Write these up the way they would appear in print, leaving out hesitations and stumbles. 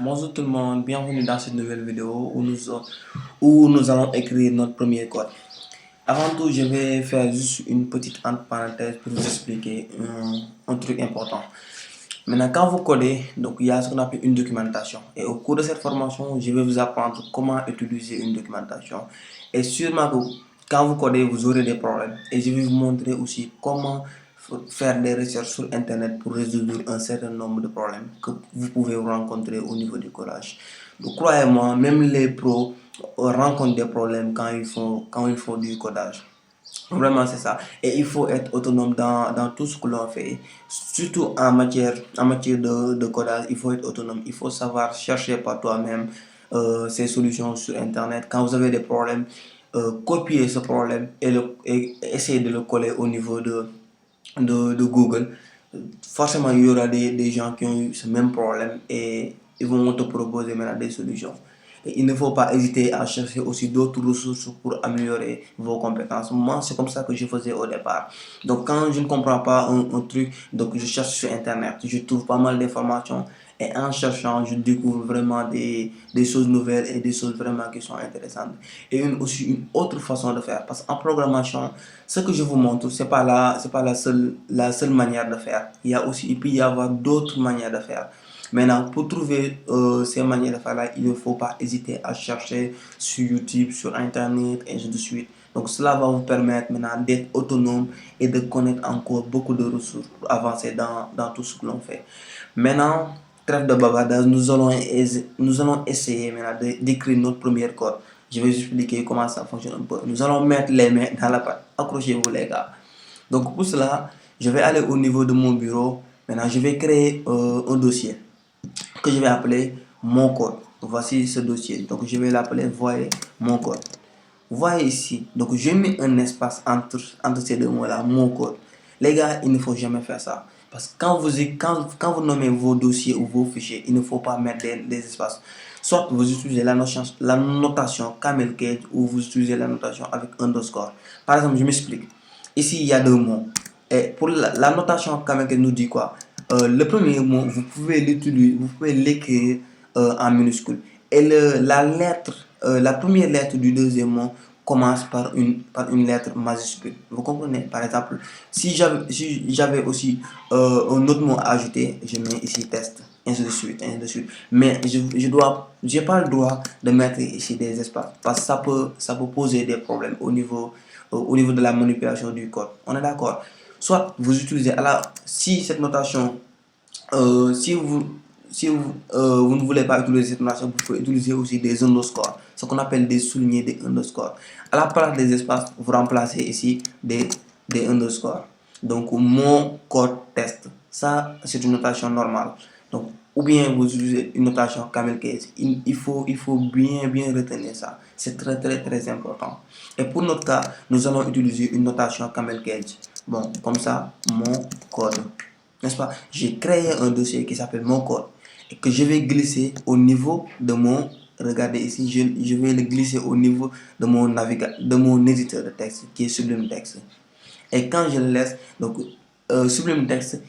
Bonjour tout le monde, bienvenue dans cette nouvelle vidéo où nous allons écrire notre premier code. Avant tout, je vais faire juste une petite entre parenthèse pour vous expliquer un truc important. Maintenant, quand vous codez, donc il y a ce qu'on appelle une documentation. Et au cours de cette formation, je vais vous apprendre comment utiliser une documentation. Et sûrement que quand vous codez, vous aurez des problèmes. Et je vais vous montrer aussi comment faire des recherches sur Internet pour résoudre un certain nombre de problèmes que vous pouvez rencontrer au niveau du codage. Donc, croyez-moi, même les pros rencontrent des problèmes quand ils font du codage. Vraiment, c'est ça. Et il faut être autonome dans tout ce que l'on fait. Surtout en matière de codage, il faut être autonome. Il faut savoir chercher par toi-même ces solutions sur Internet. Quand vous avez des problèmes, copier ce problème et essayer de le coller au niveau de Google. Forcément, il y aura des gens qui ont eu ce même problème et ils vont te proposer maintenant des solutions. Et il ne faut pas hésiter à chercher aussi d'autres ressources pour améliorer vos compétences. Moi, c'est comme ça que je faisais au départ. Donc, quand je ne comprends pas un truc, donc je cherche sur Internet. Je trouve pas mal d'informations et en cherchant, je découvre vraiment des choses nouvelles et des choses vraiment qui sont intéressantes. Et aussi une autre façon de faire. Parce qu'en programmation, ce que je vous montre, c'est pas la seule manière de faire. Il peut y avoir d'autres manières de faire. Maintenant, pour trouver ces manières de faire là, il ne faut pas hésiter à chercher sur YouTube, sur Internet, et ainsi de suite. Donc, cela va vous permettre maintenant d'être autonome et de connaître encore beaucoup de ressources pour avancer dans tout ce que l'on fait. Maintenant, trêve de bavardage, nous allons essayer maintenant d'écrire notre premier code. Je vais vous expliquer comment ça fonctionne un peu. Nous allons mettre les mains dans la pâte. Accrochez-vous les gars. Donc, pour cela, je vais aller au niveau de mon bureau. Maintenant, je vais créer un dossier que je vais appeler mon code. Voici ce dossier. Donc, je vais l'appeler, voyez, mon code. Voyez ici. Donc, je mets un espace entre ces deux mots-là, mon code. Les gars, il ne faut jamais faire ça. Parce que quand vous nommez vos dossiers ou vos fichiers, il ne faut pas mettre des espaces. Soit vous utilisez la notation camel case ou vous utilisez la notation avec underscore. Par exemple, je m'explique. Ici, il y a deux mots. Et pour la notation camel case nous dit quoi? Le premier mot, vous pouvez l'utiliser, vous pouvez l'écrire en minuscule. Et la première lettre du deuxième mot commence par une lettre majuscule. Vous comprenez? Par exemple, si j'avais aussi un autre mot à ajouter, je mets ici test, ainsi de suite, ainsi de suite. Mais j'ai pas le droit de mettre ici des espaces parce que ça peut poser des problèmes au niveau de la manipulation du code. On est d'accord? Soit vous utilisez, alors si cette notation, euh, si vous, vous ne voulez pas utiliser cette notation, vous pouvez utiliser aussi des underscores, ce qu'on appelle des soulignés, des underscores. À la place des espaces, vous remplacez ici des underscores. Donc, mon code test, ça c'est une notation normale. Donc, ou bien vous utilisez une notation camel case. Il faut bien retenir ça. C'est très important. Et pour notre cas, nous allons utiliser une notation camel case. Bon, comme ça, mon code. N'est-ce pas? J'ai créé un dossier qui s'appelle mon code et que je vais glisser au niveau de mon, regardez ici, je vais le glisser au niveau de de mon éditeur de texte qui est Sublime Text. Et quand je le laisse, donc Sublime Text,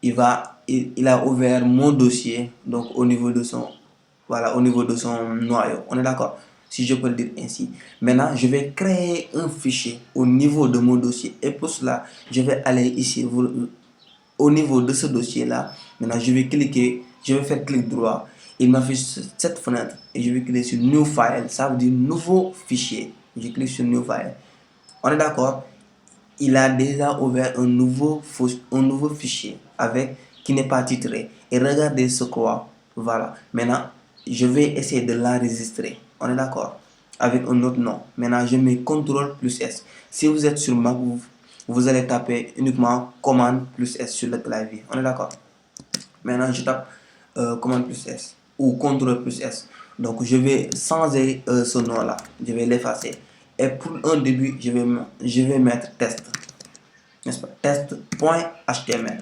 il a ouvert mon dossier donc au niveau de son, voilà, au niveau de son noyau. On est d'accord? Si je peux le dire ainsi. Maintenant, je vais créer un fichier au niveau de mon dossier. Et pour cela, je vais aller ici, au niveau de ce dossier-là. Maintenant, je vais faire clic droit. Il m'affiche cette fenêtre et je vais cliquer sur New File. Ça veut dire nouveau fichier. Je clique sur New File. On est d'accord? Il a déjà ouvert un nouveau fichier qui n'est pas titré. Et regardez ce quoi. Voilà. Maintenant, je vais essayer de l'enregistrer. On est d'accord? Avec un autre nom. Maintenant, je mets CTRL plus S. Si vous êtes sur Mac, vous allez taper uniquement commande plus S sur le clavier. On est d'accord? Maintenant, je tape commande plus S ou CTRL plus S. Donc, je vais changer ce nom-là. Je vais l'effacer. Et pour un début, je vais mettre test. N'est-ce pas? Test.html.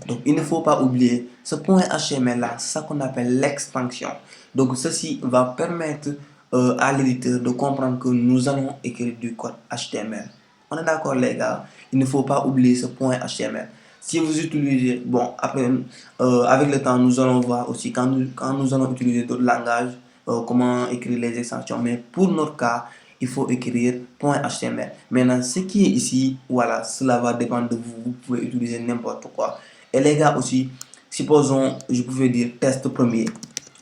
Donc, il ne faut pas oublier ce .html là, c'est ça qu'on appelle l'extension. Donc, ceci va permettre à l'éditeur de comprendre que nous allons écrire du code HTML. On est d'accord, les gars? Il ne faut pas oublier ce .html. Si vous utilisez, bon, après, avec le temps, nous allons voir aussi quand nous allons utiliser d'autres langages, comment écrire les extensions. Mais pour notre cas, il faut écrire .html. Maintenant, ce qui est ici, voilà, cela va dépendre de vous. Vous pouvez utiliser n'importe quoi. Et les gars aussi, supposons, je pouvais dire test premier.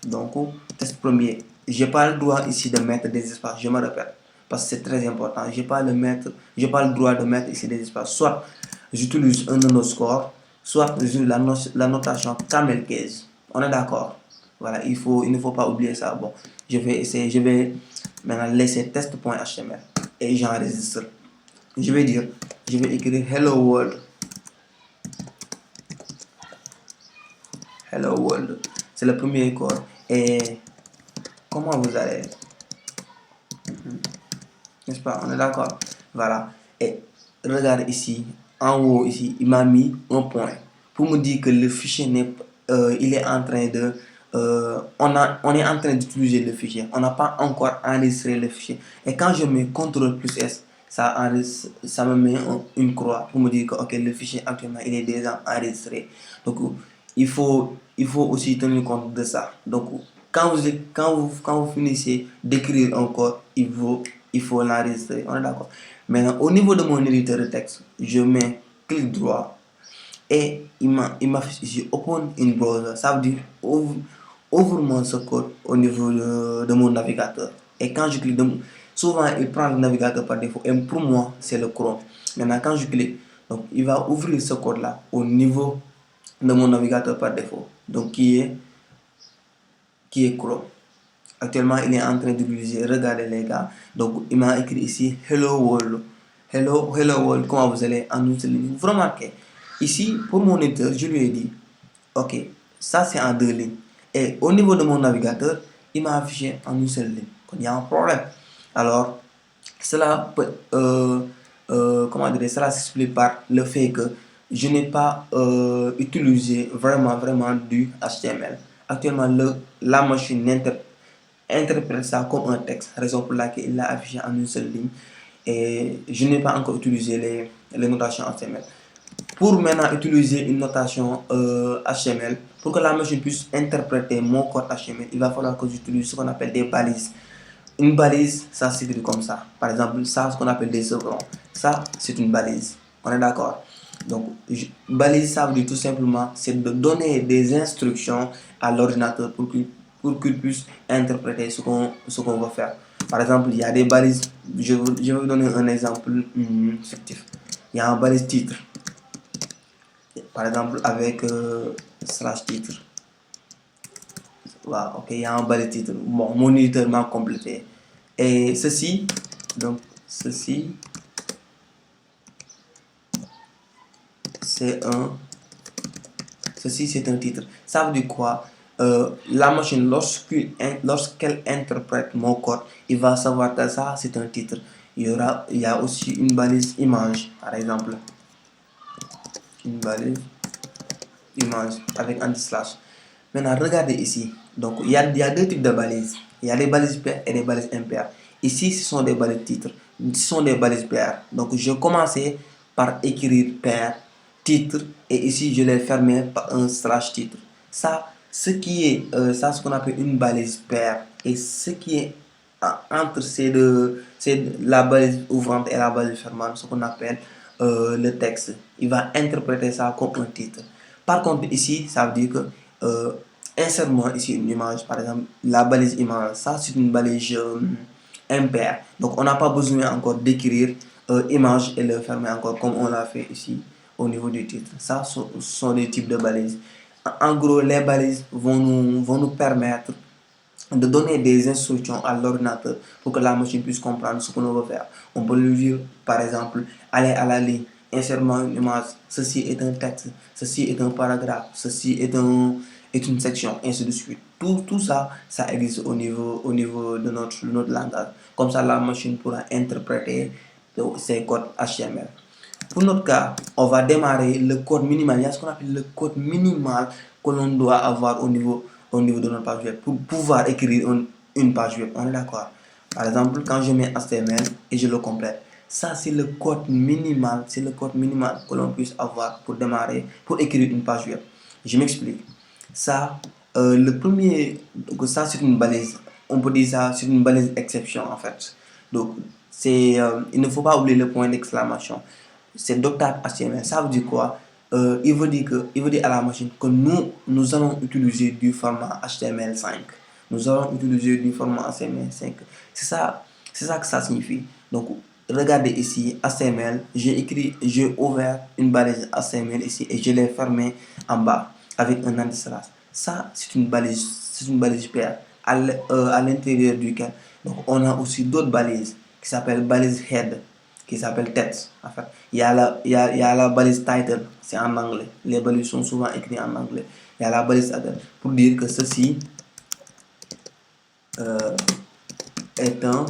Donc, test premier. Je n'ai pas le droit ici de mettre des espaces, je me répète, parce que c'est très important. Je n'ai pas le droit de mettre ici des espaces. Soit j'utilise un underscore, soit j'utilise la notation camel case. On est d'accord? Voilà, il ne faut pas oublier ça. Bon, je vais essayer, je vais maintenant laisser test.html et j'enregistre. Je vais écrire hello world. Hello world. C'est le premier code. Et comment vous allez? N'est-ce pas? On est d'accord? Voilà. Et regarde ici, en haut ici, il m'a mis un point pour me dire que le fichier il est en train de on est en train d'utiliser le fichier. On n'a pas encore enregistré le fichier. Et quand je mets CTRL plus S, ça me met une croix pour me dire que okay, le fichier actuellement il est déjà enregistré. Donc il faut aussi tenir compte de ça. Donc quand vous finissez d'écrire un code, il faut l'enregistrer. On est d'accord? Maintenant, au niveau de mon éditeur de texte, je mets clic droit et il m'affiche ici Open in Browser. Ça veut dire ouvre-moi ce code au niveau de mon navigateur. Et quand je clique, souvent il prend le navigateur par défaut. Et pour moi, c'est le Chrome. Maintenant, quand je clique, donc, il va ouvrir ce code-là au niveau de mon navigateur par défaut. Donc, qui est Chrome. Actuellement, il est en train d'utiliser, regardez les gars. Donc, il m'a écrit ici Hello World. Hello World, comment vous allez en une seule ligne? Vous remarquez, ici, pour mon éditeur, je lui ai dit, ok, ça c'est en deux lignes. Et au niveau de mon navigateur, il m'a affiché en une seule ligne. Il y a un problème. Alors, cela peut, comment dire, cela s'explique par le fait que je n'ai pas utilisé vraiment du HTML. Actuellement, la machine interprète ça comme un texte, raison pour laquelle il l'a affiché en une seule ligne. Et je n'ai pas encore utilisé les notations HTML. Pour maintenant utiliser une notation HTML, pour que la machine puisse interpréter mon code HTML, il va falloir que j'utilise ce qu'on appelle des balises. Une balise, ça s'écrit comme ça. Par exemple, ça, ce qu'on appelle des chevrons. Ça, c'est une balise. On est d'accord? Donc, balise, ça veut dire tout simplement, c'est de donner des instructions à l'ordinateur pour qu'il puisse interpréter ce qu'on va faire. Par exemple, il y a des balises. Je vais vous donner un exemple fictif. Il y a un balise titre. Par exemple, avec slash titre. Voilà, ok, il y a un balise titre. Bon, mon éditeur m'a complété. Et ceci, donc, ceci, c'est un titre. Ça veut dire quoi? La machine, lorsqu'elle interprète mon code, il va savoir que ça, c'est un titre. Il y a aussi une balise image, par exemple. Une balise image avec anti-slash. Maintenant, regardez ici. Donc, il y a deux types de balises. Il y a des balises paires et des balises impaires. Ici, ce sont des balises titres. Ce sont des balises paires. Donc, je commençais par écrire paire, titre, et ici, je l'ai fermé par un slash titre. Ça, ce qu'on appelle une balise paire. Et ce qui est entre ces deux, c'est la balise ouvrante et la balise fermante, ce qu'on appelle le texte. Il va interpréter ça comme un titre. Par contre, ici, ça veut dire que insère-moi ici une image, par exemple, la balise image, ça c'est une balise impaire. Donc, on n'a pas besoin encore d'écrire image et le fermer encore comme on l'a fait ici au niveau du titre. Ça, ce sont des types de balises. En gros, les balises vont nous permettre de donner des instructions à l'ordinateur pour que la machine puisse comprendre ce que l'on veut faire. On peut lui dire, par exemple, aller à la ligne, insère-moi une image, ceci est un texte, ceci est un paragraphe, ceci est une section, ainsi de suite. Tout ça, ça existe au niveau de notre langage. Comme ça, la machine pourra interpréter ces codes HTML. Pour notre cas, on va démarrer le code minimal. Il y a ce qu'on appelle le code minimal que l'on doit avoir au niveau de notre page web pour pouvoir écrire une page web. On est d'accord? Par exemple, quand je mets HTML et je le complète, Ça, c'est le code minimal, c'est le code minimal que l'on puisse avoir pour démarrer, pour écrire une page web. Je m'explique. Ça, le premier, donc ça c'est une balise. On peut dire ça, c'est une balise exception en fait. Donc, il ne faut pas oublier le point d'exclamation. C'est Doctable HTML. Ça veut dire quoi? Il veut dire à la machine que nous allons utiliser du format HTML5. Nous allons utiliser du format HTML5. C'est ça que ça signifie. Donc, regardez ici, HTML. J'ai ouvert une balise HTML ici et je l'ai fermée en bas avec un anti-slash. Ça, c'est une balise paire à l'intérieur duquel. Donc, on a aussi d'autres balises qui s'appellent balise head, qui s'appelle tête. En fait, il y a la balise title, c'est en anglais. Les balises sont souvent écrites en anglais. Il y a la balise title pour dire que ceci est un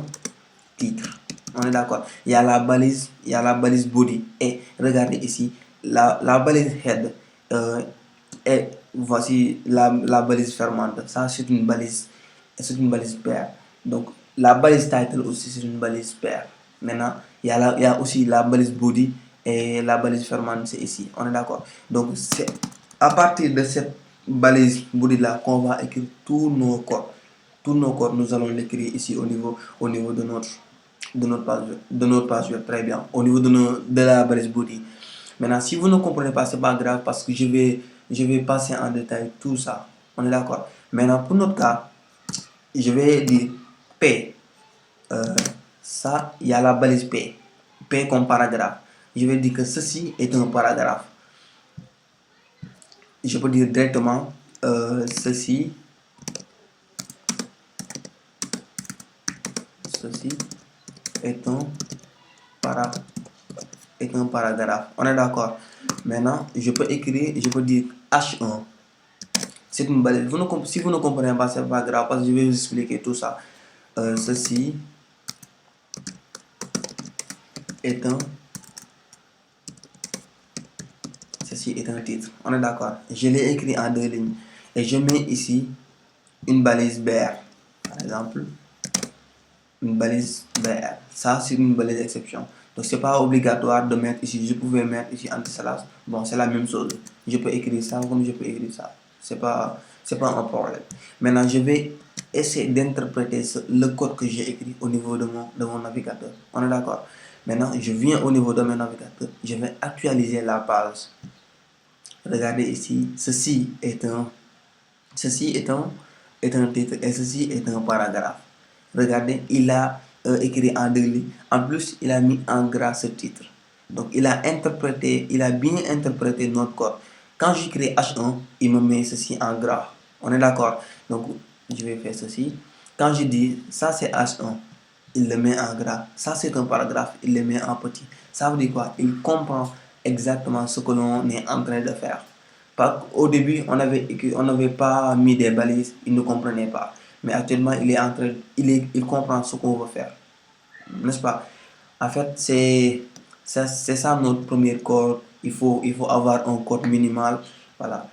titre. On est d'accord. Il y a la balise body. Et regardez ici, la balise head et voici la balise fermante. Ça, c'est une balise paire. Donc, la balise title aussi, c'est une balise paire. Maintenant, il y a aussi la balise body et la balise fermante, c'est ici. On est d'accord. Donc, c'est à partir de cette balise body là qu'on va écrire tous nos codes. Tous nos codes, nous allons l'écrire ici au niveau de notre page web. Très bien. Au niveau de la balise body. Maintenant, si vous ne comprenez pas, c'est pas grave parce que je vais passer en détail tout ça. On est d'accord. Maintenant, pour notre cas, je vais dire P. Ça, il y a la balise P. P comme paragraphe. Je vais dire que ceci est un paragraphe. Je peux dire directement ceci est un paragraphe. On est d'accord. Maintenant, je peux dire H1. C'est une balise. Si vous ne comprenez pas, c'est pas grave parce que je vais vous expliquer tout ça. Ceci est un titre. On est d'accord. Je l'ai écrit en 2 lignes. Et je mets ici une balise BR. Par exemple, une balise BR. Ça, c'est une balise exception. Donc, c'est pas obligatoire de mettre ici. Je pouvais mettre ici anti-slash. Bon, c'est la même chose. Je peux écrire ça comme je peux écrire ça. C'est pas un problème. Maintenant, je vais essayer d'interpréter le code que j'ai écrit au niveau de mon navigateur. On est d'accord. Maintenant, je viens au niveau de mon navigateur. Je vais actualiser la page. Regardez ici. Ceci est un titre et ceci est un paragraphe. Regardez, il a écrit en 2 lignes. En plus, il a mis en gras ce titre. Donc, il a bien interprété notre code. Quand j'écris H1, il me met ceci en gras. On est d'accord. Donc, je vais faire ceci. Quand je dis ça c'est H1, il le met en gras. Ça c'est un paragraphe, il le met en petit. Ça veut dire quoi? Il comprend exactement ce que l'on est en train de faire. Au début, on n'avait pas mis des balises, il ne comprenait pas. Mais actuellement, il comprend ce qu'on veut faire. N'est-ce pas? En fait, c'est ça notre premier code. Il faut avoir un code minimal. Voilà.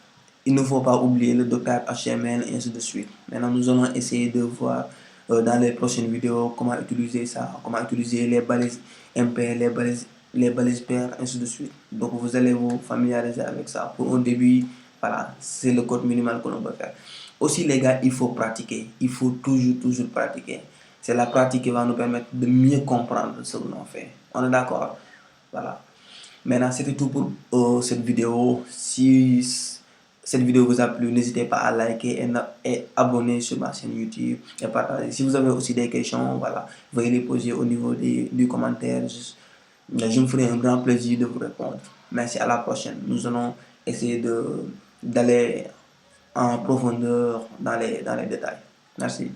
Il ne faut pas oublier le Doctable HTML et ainsi de suite. Maintenant, nous allons essayer de voir dans les prochaines vidéos comment utiliser ça, comment utiliser les balises MP, les balises paires, ainsi de suite. Donc, vous allez vous familiariser avec ça. Pour un début, voilà, c'est le code minimal que l'on peut faire. Aussi, les gars, il faut pratiquer. Il faut toujours pratiquer. C'est la pratique qui va nous permettre de mieux comprendre ce que l'on fait. On est d'accord? Voilà. Maintenant, c'était tout pour cette vidéo. Si cette vidéo vous a plu, n'hésitez pas à liker et abonner sur ma chaîne YouTube et partager. Si vous avez aussi des questions, voilà, veuillez les poser au niveau du commentaire. Je me ferai un grand plaisir de vous répondre. Merci, à la prochaine. Nous allons essayer d'aller en profondeur dans les détails. Merci.